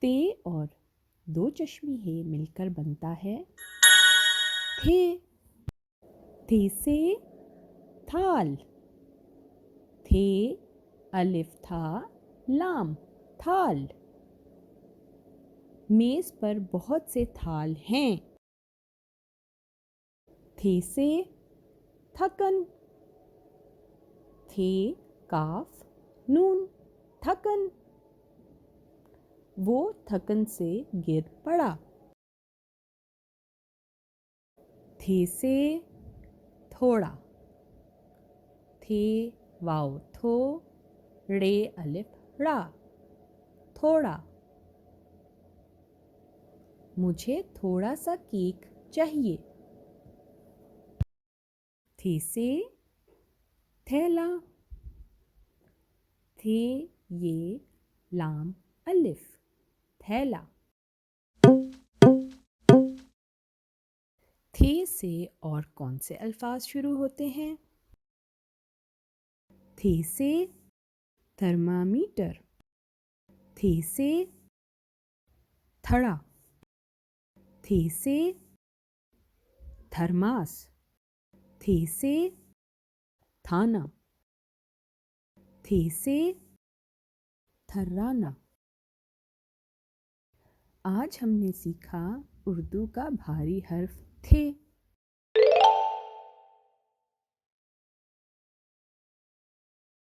ते और दो चश्मी हे मिलकर बनता है थे। थे से थाल। थे अलिफ था लाम थाल। मेज पर बहुत से थाल हैं। थे से थकन। थे काफ नून थकन। वो थकन से गिर पड़ा। थे से थोड़ा। थे वाव थो रे अलिफ ड़ा थोड़ा। मुझे थोड़ा सा केक चाहिए। थे से थैला। थे ये लाम अलिफ थैला। थे से और कौन से अल्फाज शुरू होते हैं? थे से थर्मामीटर। थे से थड़ा। थे से थर्मास। थे से थाना। थे से थर्राना। आज हमने सीखा उर्दू का भारी हर्फ थे।